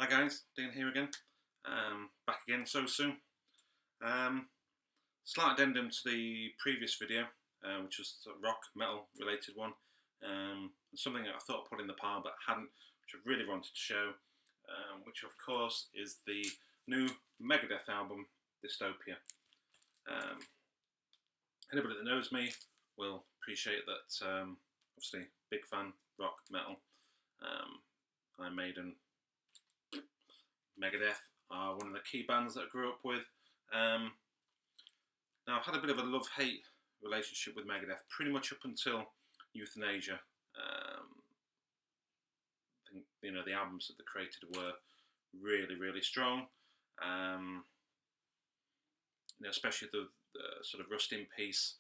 Hi guys, Dean here again. Back again so soon. Slight addendum to the previous video, which was a rock metal related one. Something that I thought I put in the pile but hadn't, which I really wanted to show, which of course is the new Megadeth album, Dystopia. Anybody that knows me will appreciate that. Obviously, big fan rock metal. Iron Maiden, Megadeth are one of the key bands that I grew up with. Now I've had a bit of a love-hate relationship with Megadeth pretty much up until Euthanasia. I think the albums that they created were really strong. Especially the sort of Rust in Peace,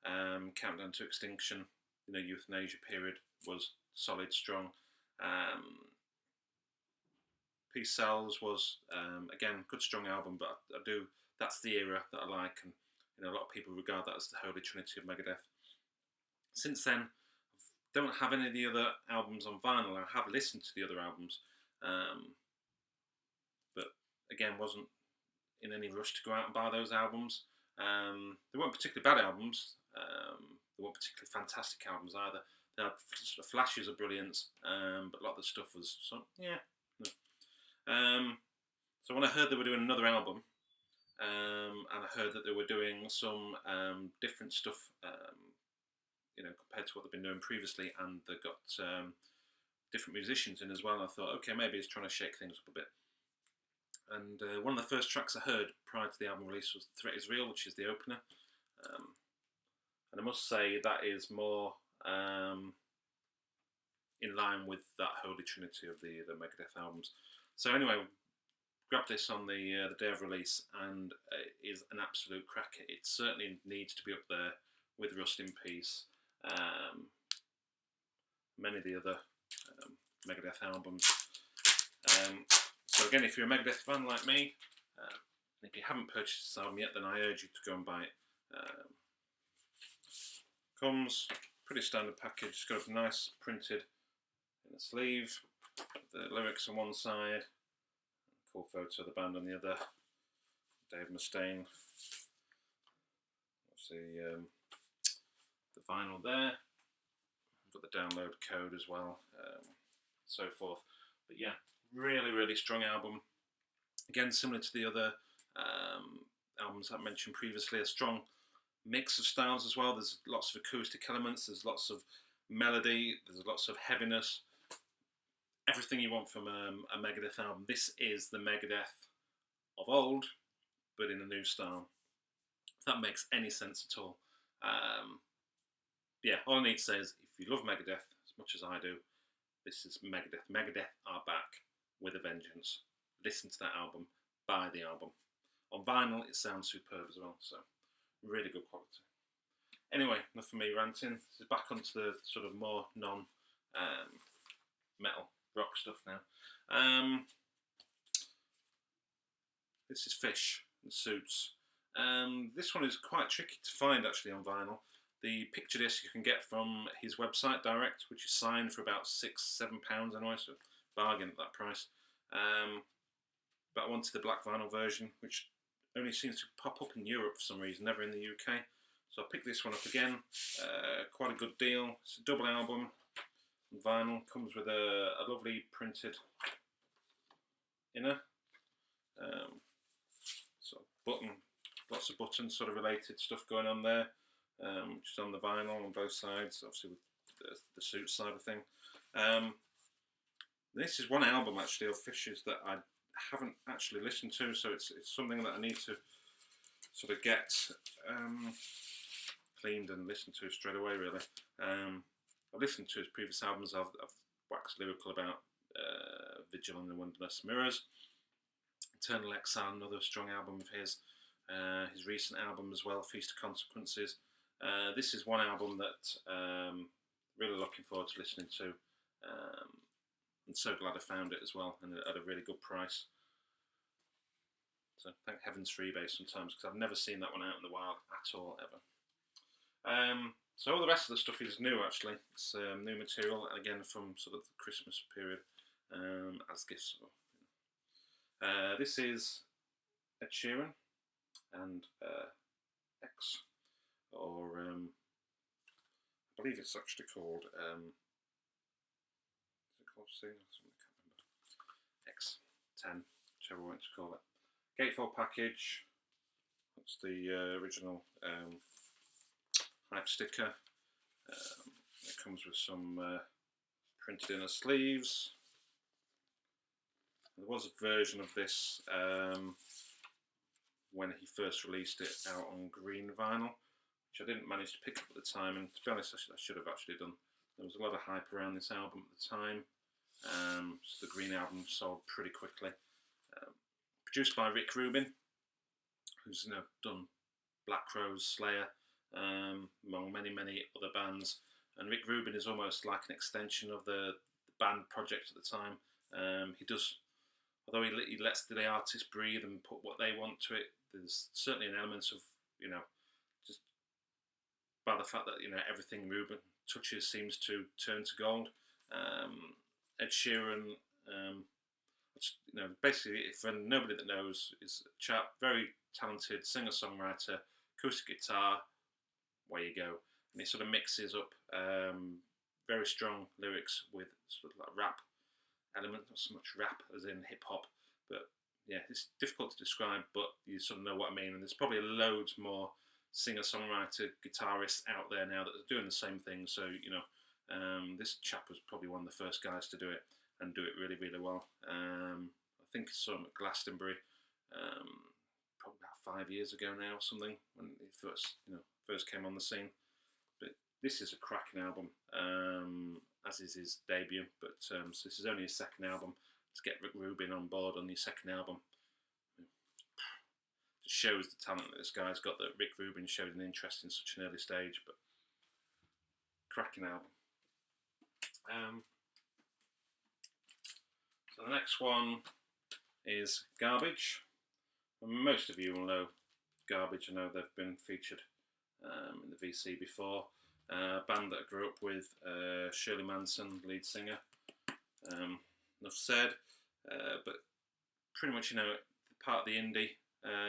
Countdown to Extinction. Euthanasia period was solid, strong. Peace Sells was again good, strong album, but that's the era that I like, and a lot of people regard that as the holy trinity of Megadeth. Since then, I don't have any of the other albums on vinyl. I have listened to the other albums, but again, wasn't in any rush to go out and buy those albums. They weren't particularly bad albums. They weren't particularly fantastic albums either. They had sort of flashes of brilliance, but a lot of the stuff was yeah. No. So when I heard they were doing another album, and I heard that they were doing some different stuff, compared to what they've been doing previously, and they got different musicians in as well, I thought, okay, maybe it's trying to shake things up a bit. And one of the first tracks I heard prior to the album release was "The Threat Is Real," which is the opener. And I must say that is more in line with that holy trinity of the Megadeth albums. So anyway, grabbed this on the day of release, and it is an absolute cracker. It certainly needs to be up there with Rust in Peace, many of the other Megadeth albums. So again, if you're a Megadeth fan like me, and if you haven't purchased this album yet, then I urge you to go and buy it. Comes pretty standard package. It's got a nice printed in the sleeve, the lyrics on one side, cool photo of the band on the other. Dave Mustaine. See the vinyl there. Got the download code as well, so forth. But yeah, really strong album. Again, similar to the other albums I mentioned previously, a strong mix of styles as well. There's lots of acoustic elements, there's lots of melody, there's lots of heaviness. Everything you want from a Megadeth album. This is the Megadeth of old, but in a new style. If that makes any sense at all. Yeah, all I need to say is, if you love Megadeth as much as I do, this is Megadeth. Megadeth are back with a vengeance. Listen to that album, buy the album. On vinyl, it sounds superb as well, so really good quality. Anyway, enough for me ranting. This is back onto the sort of more non-metal rock stuff now. This is Fish and Suits. This one is quite tricky to find actually on vinyl. The picture disc you can get from his website direct, which is signed for about £6-7 anyway, so bargain at that price. But I wanted the black vinyl version, which only seems to pop up in Europe for some reason, never in the UK. So I picked this one up again. Quite a good deal. It's a double album. Vinyl comes with a lovely printed inner. Sort of button, lots of buttons, sort of related stuff going on there. Which is on the vinyl on both sides, obviously with the suit side of thing. This is one album actually of Fish's that I haven't actually listened to, so it's something that I need to sort of get cleaned and listened to straight away, really. I've listened to his previous albums. I've waxed lyrical about Vigil and the Windless Mirrors, Eternal Exile, another strong album of his. His recent album as well, Feast of Consequences. This is one album that really looking forward to listening to, and so glad I found it as well, and at a really good price. So thank heavens for eBay sometimes, because I've never seen that one out in the wild at all, ever. So all the rest of the stuff is new actually. It's new material, again from sort of the Christmas period, as gifts. This is Ed Sheeran and X, or I believe it's actually called is it called Sing? I can't remember. X10, whichever one to call it. Gatefold package. That's the original hype sticker. It comes with some printed inner sleeves. There was a version of this when he first released it out on green vinyl, which I didn't manage to pick up at the time, and to be honest, I should have actually done. There was a lot of hype around this album at the time, so the green album sold pretty quickly. Produced by Rick Rubin, who's done Black Crowes, Slayer, among many other bands. And Rick Rubin is almost like an extension of the band project at the time. He does, although he lets the artists breathe and put what they want to it, there's certainly an element of, just by the fact that, everything Rubin touches seems to turn to gold. Ed Sheeran, basically, for nobody that knows, is a chap, very talented singer-songwriter, acoustic guitar, away you go. And he sort of mixes up very strong lyrics with sort of like rap element, not so much rap as in hip-hop, but yeah, it's difficult to describe, but you sort of know what I mean. And there's probably loads more singer-songwriter guitarists out there now that are doing the same thing. So, this chap was probably one of the first guys to do it and do it really well. I think I saw him at Glastonbury probably about 5 years ago now or something, when he first came on the scene. But this is a cracking album, as is his debut, but so this is only his second album. To get Rick Rubin on board on his second album, it shows the talent that this guy's got, that Rick Rubin showed an interest in such an early stage. But cracking album. So the next one is Garbage. And most of you will know Garbage. I know they've been featured in the VC before. A band that I grew up with, Shirley Manson, lead singer. Enough said, but pretty much, part of the indie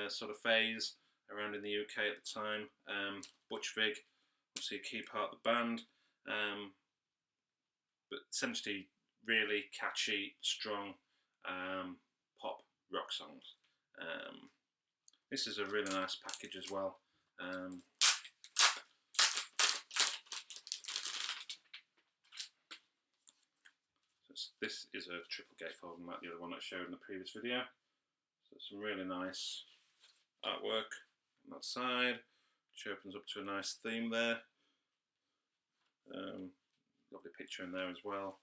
sort of phase around in the UK at the time. Butch Vig, obviously a key part of the band, but essentially really catchy, strong pop rock songs. This is a really nice package as well. This is a triple gatefold, like the other one I showed in the previous video. So some really nice artwork on that side, which opens up to a nice theme there. Lovely picture in there as well.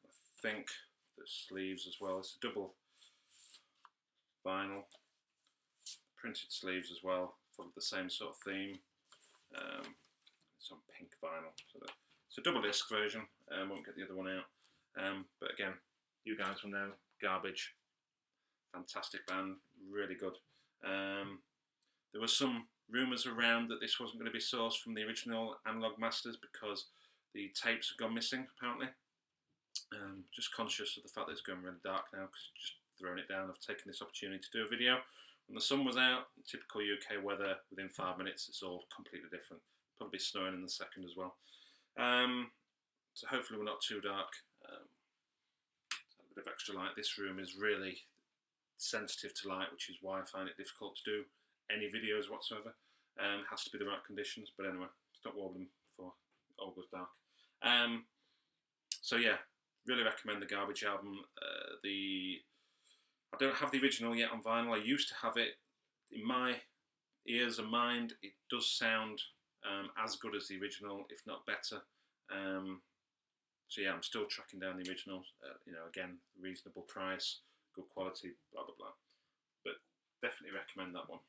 I think the sleeves as well. It's a double vinyl, printed sleeves as well, for the same sort of theme. It's on pink vinyl, so it's a double disc version. Won't get the other one out. But again, you guys will know Garbage, fantastic band, really good. There were some rumours around that this wasn't going to be sourced from the original analog masters because the tapes had gone missing, apparently. Just conscious of the fact that it's going really dark now, because just throwing it down, I've taken this opportunity to do a video. When the sun was out, typical UK weather, within 5 minutes it's all completely different. Probably snowing in the second as well. So hopefully we're not too dark. A bit of extra light. This room is really sensitive to light, which is why I find it difficult to do any videos whatsoever. It has to be the right conditions, but anyway, stop wobbling before it all goes dark. So yeah, really recommend the Garbage album. I don't have the original yet on vinyl. I used to have it. In my ears and mind, it does sound as good as the original, if not better. So yeah, I'm still tracking down the originals. Again, reasonable price, good quality, blah blah blah. But definitely recommend that one.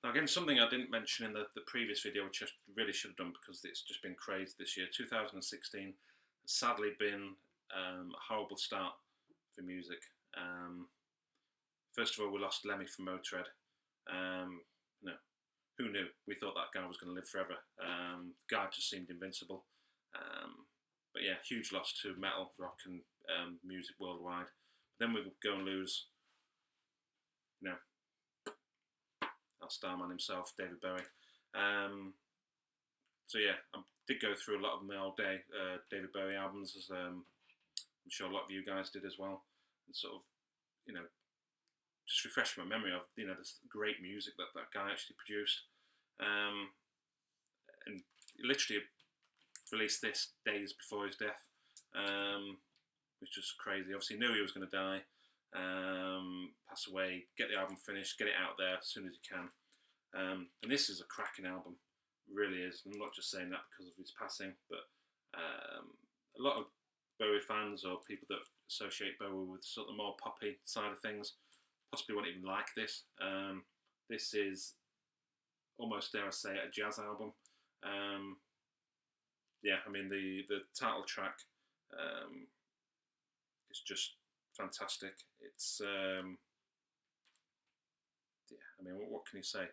Now again, something I didn't mention in the previous video, which I really should have done because it's just been crazy this year. 2016 has sadly been a horrible start for music. First of all, we lost Lemmy from Motorhead. Who knew? We thought that guy was going to live forever. The guy just seemed invincible. But yeah, huge loss to metal, rock and music worldwide. Then we go and lose, you know, our starman himself, David Bowie. So yeah, I did go through a lot of my old David Bowie albums, as I'm sure a lot of you guys did as well, and sort of, you know, just refresh my memory of, you know, this great music that that guy actually produced. And literally released this days before his death, which was crazy. Obviously knew he was going to die, pass away, get the album finished, get it out there as soon as he can. And this is a cracking album, really is. I'm not just saying that because of his passing, but a lot of Bowie fans or people that associate Bowie with sort of the more poppy side of things possibly won't even like this. This is almost, dare I say it, a jazz album. Yeah, I mean the title track is just fantastic. It's yeah, I mean what can you say?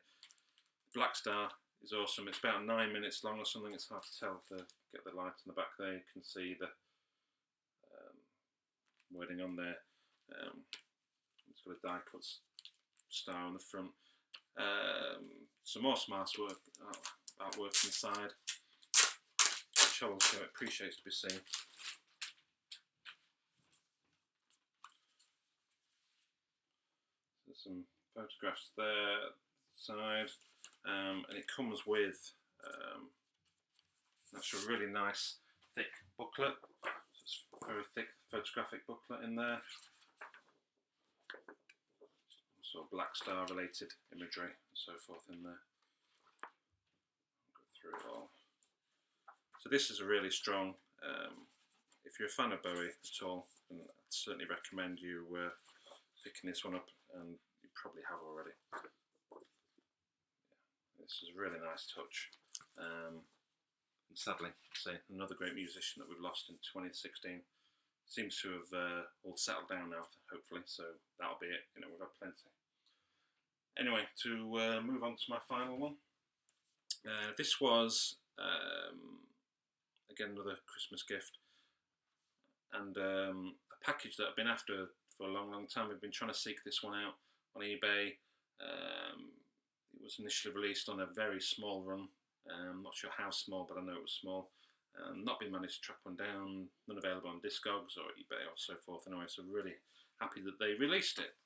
Black Star is awesome. It's about 9 minutes long or something. It's hard to tell to get the light in the back there. You can see the wording on there. It's got a die cut star on the front. Some more smart artwork inside, which I also appreciates to be seen. There's some photographs there side, and it comes with actually a really nice thick booklet. So it's a very thick photographic booklet in there. Sort of Black Star related imagery and so forth in there. I'll go through it all. So this is a really strong, if you're a fan of Bowie at all, then I'd certainly recommend you picking this one up, and you probably have already. Yeah, this is a really nice touch. And sadly, say another great musician that we've lost in 2016. Seems to have all settled down now, hopefully, so that'll be it. You know, we've got plenty. Anyway, to move on to my final one. This was, again, another Christmas gift, and a package that I've been after for a long, long time. I've been trying to seek this one out on eBay. It was initially released on a very small run. I'm not sure how small, but I know it was small. Not been managed to track one down, none available on Discogs or eBay or so forth. Anyway, so really happy that they released it.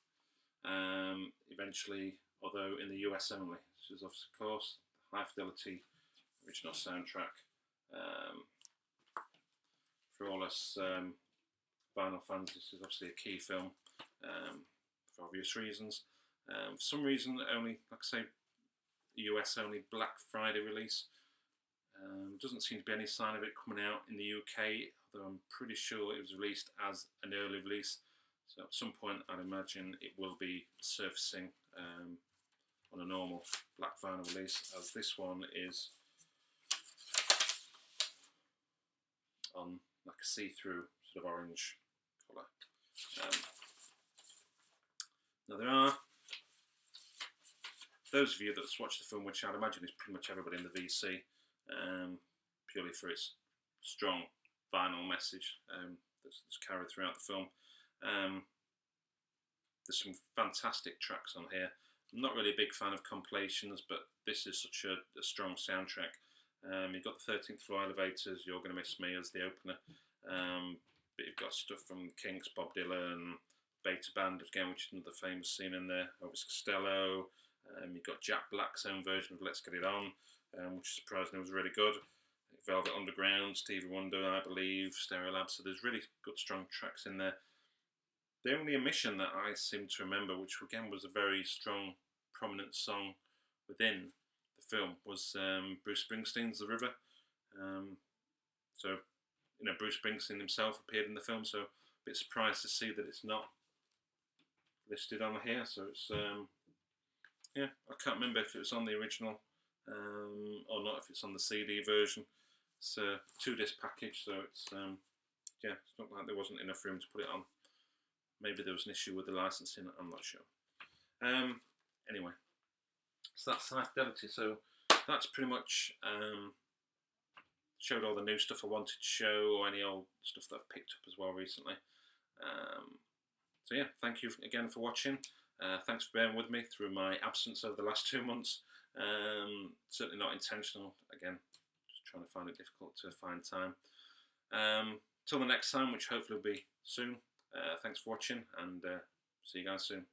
Eventually, although in the US only. This is, of course, the high fidelity original soundtrack. For all us vinyl fans, this is obviously a key film for obvious reasons. For some reason, only, like I say, US only Black Friday release. Doesn't seem to be any sign of it coming out in the UK, although I'm pretty sure it was released as an early release. So at some point, I'd imagine it will be surfacing on a normal black vinyl release, as this one is on like a see-through sort of orange colour. Now there are those of you that's watched the film, which I'd imagine is pretty much everybody in the VC, purely for its strong vinyl message that's carried throughout the film. There's some fantastic tracks on here. I'm not really a big fan of compilations, but this is such a strong soundtrack. You've got the 13th Floor Elevators, You're Gonna Miss Me as the opener, but you've got stuff from Kinks, Bob Dylan, Beta Band again, which is another famous scene in there, Elvis Costello. You've got Jack Black's own version of Let's Get It On, which surprisingly was really good. Velvet Underground, Stevie Wonder, I Believe, Stereolab. So there's really good, strong tracks in there. The only omission that I seem to remember, which again was a very strong, prominent song within the film, was Bruce Springsteen's The River. So, you know, Bruce Springsteen himself appeared in the film, so a bit surprised to see that it's not listed on here. So it's, yeah, I can't remember if it was on the original or not, if it's on the CD version. It's a 2-disc package, so it's, yeah, it's not like there wasn't enough room to put it on. Maybe there was an issue with the licensing, I'm not sure. Anyway, so that's high fidelity. So that's pretty much showed all the new stuff I wanted to show, or any old stuff that I've picked up as well recently. So yeah, thank you again for watching. Thanks for bearing with me through my absence over the last 2 months. Certainly not intentional. Again, just trying to find it difficult to find time. Till the next time, which hopefully will be soon. Thanks for watching, and see you guys soon.